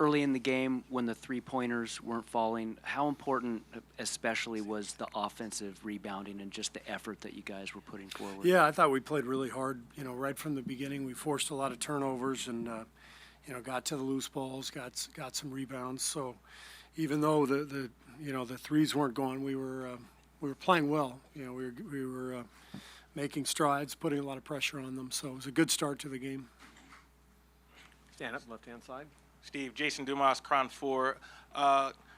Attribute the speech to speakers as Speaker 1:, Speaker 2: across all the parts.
Speaker 1: early in the game when the three-pointers weren't falling, how important especially was the offensive rebounding and just the effort that you guys were putting forward?
Speaker 2: Yeah, I thought we played really hard. Right from the beginning, we forced a lot of turnovers and, got to the loose balls, got some rebounds. So even though the threes weren't going, we were playing well. We were making strides, putting a lot of pressure on them. So it was a good start to the game.
Speaker 3: Stand up, left-hand side.
Speaker 4: Steve, Jason Dumas, Cron 4.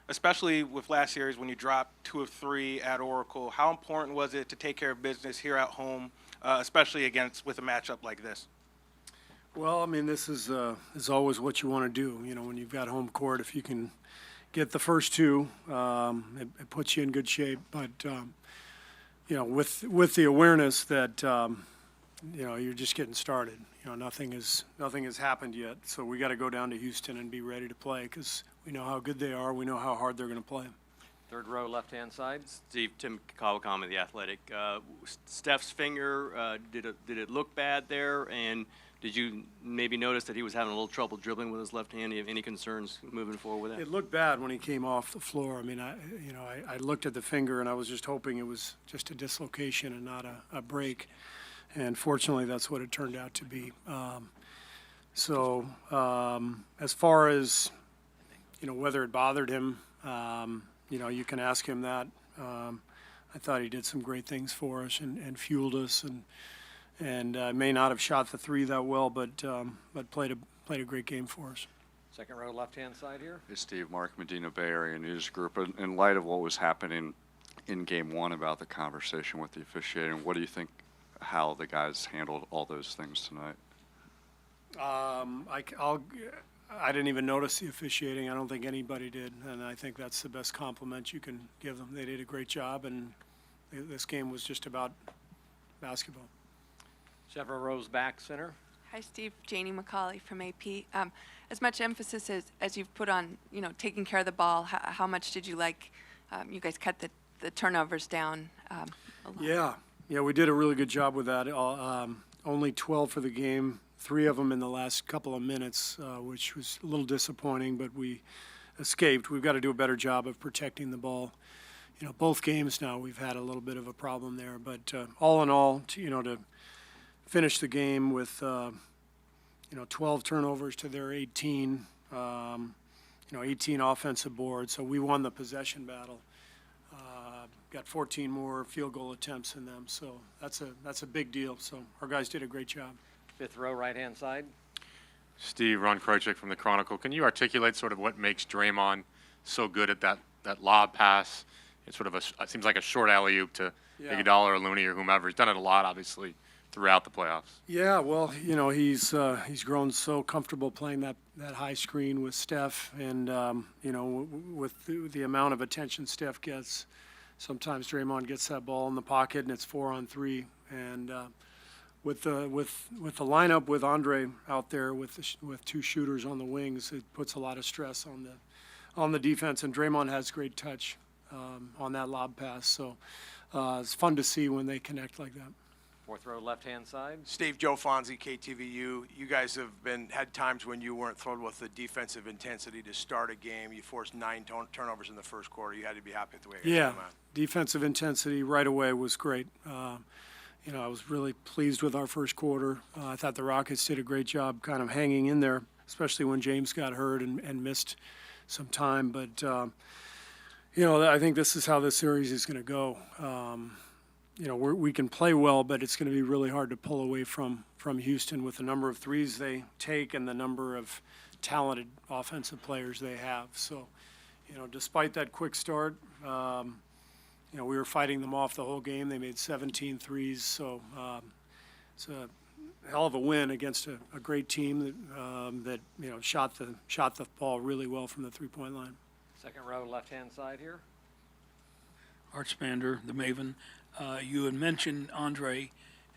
Speaker 4: Especially with last series when you dropped 2 of 3 at Oracle, how important was it to take care of business here at home, especially with a matchup like this?
Speaker 2: Well, I mean, this is always what you want to do. When you've got home court, if you can get the first 2, it puts you in good shape. But with the awareness that you're just getting started. Nothing has happened yet, so we got to go down to Houston and be ready to play because we know how good they are. We know how hard they're going to play.
Speaker 3: Third row, left-hand side.
Speaker 5: Steve, Tim Kawakami, The Athletic. Steph's finger, did it look bad there? And did you maybe notice that he was having a little trouble dribbling with his left hand? Do you have any concerns moving forward with that?
Speaker 2: It looked bad when he came off the floor. I mean, I looked at the finger and I was just hoping it was just a dislocation and not a break. And fortunately, that's what it turned out to be. As far as, whether it bothered him, you can ask him that. I thought he did some great things for us and fueled us and may not have shot the 3 that well, but played a great game for us.
Speaker 3: Second row, left-hand side here.
Speaker 6: Hey, Steve, Mark Medina, Bay Area News Group. In light of what was happening in Game 1 about the conversation with the officiating, what do you think how the guys handled all those things tonight?
Speaker 2: I didn't even notice the officiating. I don't think anybody did, and I think that's the best compliment you can give them. They did a great job, and this game was just about basketball.
Speaker 3: Several rows back, center.
Speaker 7: Hi, Steve. Janie McCauley from AP. As much emphasis as you've put on, taking care of the ball, how much did you like? You guys cut the turnovers down a lot.
Speaker 2: Yeah, we did a really good job with that. Only 12 for the game, 3 of them in the last couple of minutes, which was a little disappointing, but we escaped. We've got to do a better job of protecting the ball. Both games now we've had a little bit of a problem there, but all in all, to finish the game with 12 turnovers to their 18, 18 offensive boards. So we won the possession battle. Got 14 more field goal attempts in them, so that's a big deal. So our guys did a great job.
Speaker 3: Fifth row, right-hand side.
Speaker 8: Steve, Ron Krojcik from the Chronicle. Can you articulate sort of what makes Draymond so good at that lob pass? It's sort of it seems like a short alley-oop to Iguodala or Looney or whomever. He's done it a lot, obviously, throughout the playoffs. Yeah,
Speaker 2: well, he's grown so comfortable playing that high screen with Steph, and with the amount of attention Steph gets. Sometimes Draymond gets that ball in the pocket and it's 4-on-3, and with the lineup with Andre out there with 2 shooters on the wings, it puts a lot of stress on the defense. And Draymond has great touch on that lob pass, so it's fun to see when they connect like that.
Speaker 3: Fourth row, left-hand side.
Speaker 9: Steve, Joe Fonzie, KTVU. You guys have had times when you weren't thrilled with the defensive intensity to start a game. You forced 9 turnovers in the first quarter. You had to be happy with the way it came out.
Speaker 2: Defensive intensity right away was great. I was really pleased with our first quarter. I thought the Rockets did a great job kind of hanging in there, especially when James got hurt and missed some time. But, I think this is how this series is going to go. We can play well, but it's going to be really hard to pull away from Houston with the number of threes they take and the number of talented offensive players they have. So, despite that quick start, we were fighting them off the whole game. They made 17 threes, so it's a hell of a win against a great team that shot the ball really well from the three-point line.
Speaker 3: Second row, left-hand side here.
Speaker 10: Art Spander, the Maven. You had mentioned Andre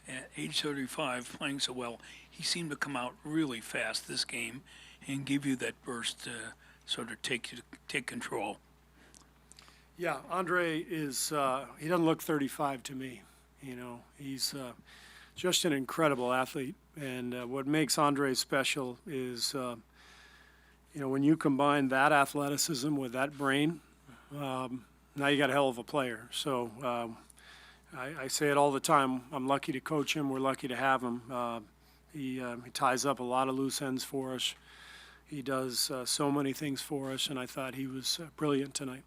Speaker 10: at age 35 playing so well. He seemed to come out really fast this game and give you that burst to sort of take control.
Speaker 2: Yeah, Andre is he doesn't look 35 to me. He's just an incredible athlete. And what makes Andre special is, you know, when you combine that athleticism with that brain, now you got a hell of a player. So I say it all the time. I'm lucky to coach him. We're lucky to have him. He ties up a lot of loose ends for us. He does so many things for us, and I thought he was brilliant tonight.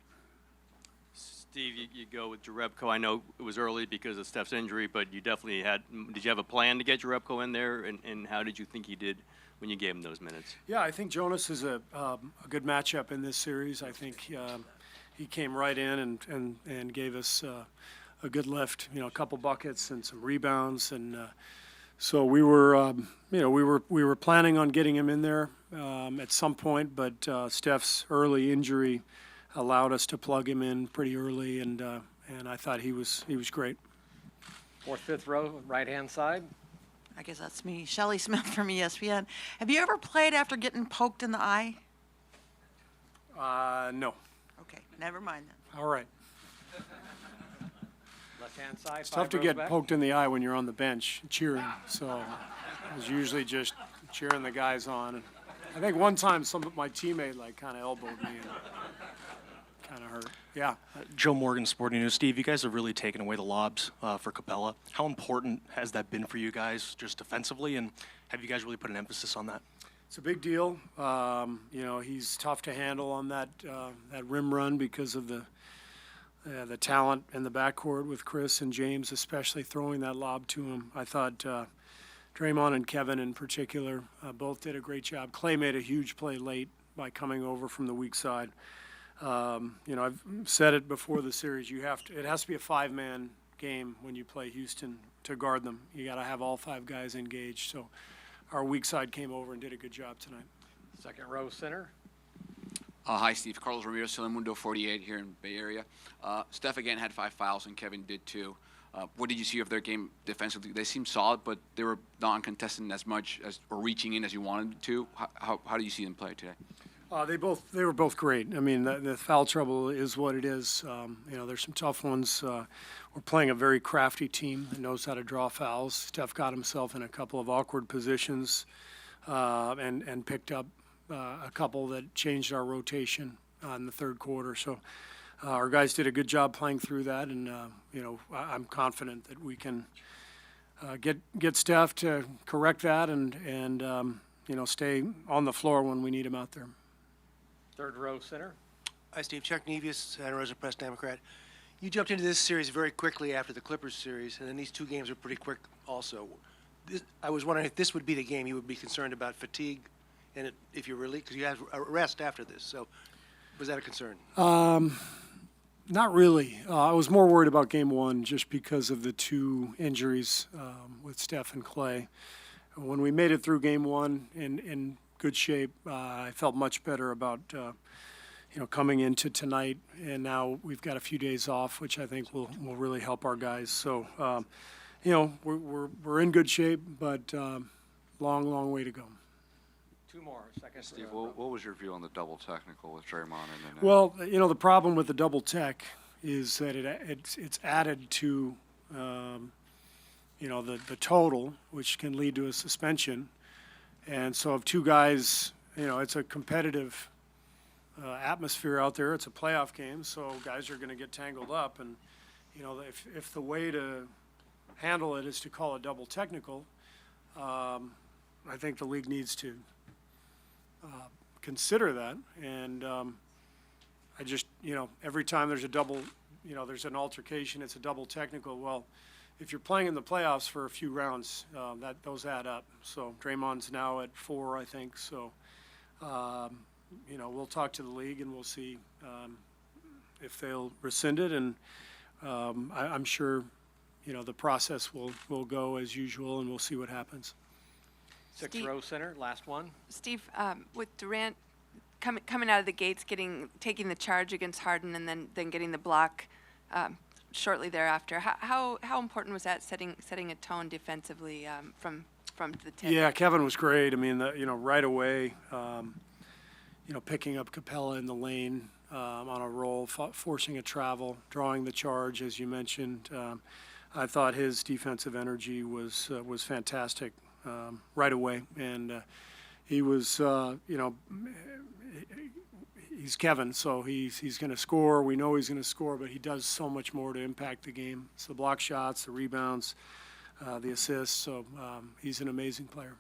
Speaker 5: Steve, you go with Jerebko. I know it was early because of Steph's injury, but you definitely had. Did you have a plan to get Jerebko in there, and how did you think he did when you gave him those minutes?
Speaker 2: Yeah, I think Jonas is a good matchup in this series. I think he came right in and gave us a good lift. You know, a couple buckets and some rebounds, and so we were, we were planning on getting him in there at some point, but Steph's early injury allowed us to plug him in pretty early, and I thought he was great.
Speaker 3: Fourth, fifth row, right-hand side.
Speaker 11: I guess that's me, Shelley Smith from ESPN. Have you ever played after getting poked in the eye?
Speaker 2: No.
Speaker 11: Okay, never mind then.
Speaker 2: All right.
Speaker 3: Left-hand side,
Speaker 2: It's tough to get poked in the eye when you're on the bench cheering, so I was usually just cheering the guys on. And I think one time my teammate kind of elbowed me and kind of hurt. Yeah.
Speaker 12: Joe Morgan, Sporting News. Steve, you guys have really taken away the lobs for Capella. How important has that been for you guys just defensively, and have you guys really put an emphasis on that?
Speaker 2: It's a big deal. He's tough to handle on that rim run because of the talent in the backcourt with Chris and James, especially throwing that lob to him. I thought Draymond and Kevin in particular both did a great job. Clay made a huge play late by coming over from the weak side. I've said it before the series. It has to be a 5-man game when you play Houston to guard them. You got to have all 5 guys engaged. So our weak side came over and did a good job tonight.
Speaker 3: Second row center.
Speaker 13: Hi, Steve. Carlos Ramirez, Telemundo 48 here in Bay Area. Steph again had 5 fouls, and Kevin did too. What did you see of their game defensively? They seemed solid, but they were not contesting as much or reaching in as you wanted to. How do you see them play today?
Speaker 2: They were both great. I mean, the foul trouble is what it is. There's some tough ones. We're playing a very crafty team that knows how to draw fouls. Steph got himself in a couple of awkward positions and picked up a couple that changed our rotation in the third quarter. So our guys did a good job playing through that, and I'm confident that we can get Steph to correct that and stay on the floor when we need him out there.
Speaker 3: Third row center.
Speaker 14: Hi, Steve. Chuck Nevius, Santa Rosa Press Democrat. You jumped into this series very quickly after the Clippers series, and then these 2 games were pretty quick also. I was wondering if this would be the game you would be concerned about fatigue, and if you're really, because you have a rest after this. So was that a concern?
Speaker 2: Not really. I was more worried about game 1 just because of the 2 injuries with Steph and Clay. When we made it through game 1 in good shape, I felt much better about coming into tonight, and now we've got a few days off, which I think will really help our guys. So we're in good shape, but long way to go.
Speaker 3: 2 more. Second.
Speaker 6: Steve, what was your view on the double technical with Draymond and then?
Speaker 2: Well, the problem with the double tech is that it's added to the total, which can lead to a suspension. And so if 2 guys, it's a competitive atmosphere out there. It's a playoff game, so guys are going to get tangled up. And, if the way to handle it is to call a double technical, I think the league needs to consider that. And I just, every time there's a double, there's an altercation, it's a double technical. Well, if you're playing in the playoffs for a few rounds, those add up. So Draymond's now at 4, I think. So, we'll talk to the league and we'll see if they'll rescind it. And I'm sure, the process will go as usual, and we'll see what happens.
Speaker 3: Sixth
Speaker 7: Steve,
Speaker 3: row center, last one.
Speaker 7: Steve, with Durant coming out of the gates, taking the charge against Harden, and then getting the block shortly thereafter, how important was that setting a tone defensively from the tip?
Speaker 2: Yeah, Kevin was great. I mean, right away, picking up Capella in the lane on a roll, forcing a travel, drawing the charge, as you mentioned. I thought his defensive energy was fantastic right away, and he was, he's Kevin, so he's going to score. We know he's going to score, but he does so much more to impact the game. It's the block shots, the rebounds, the assists. So he's an amazing player.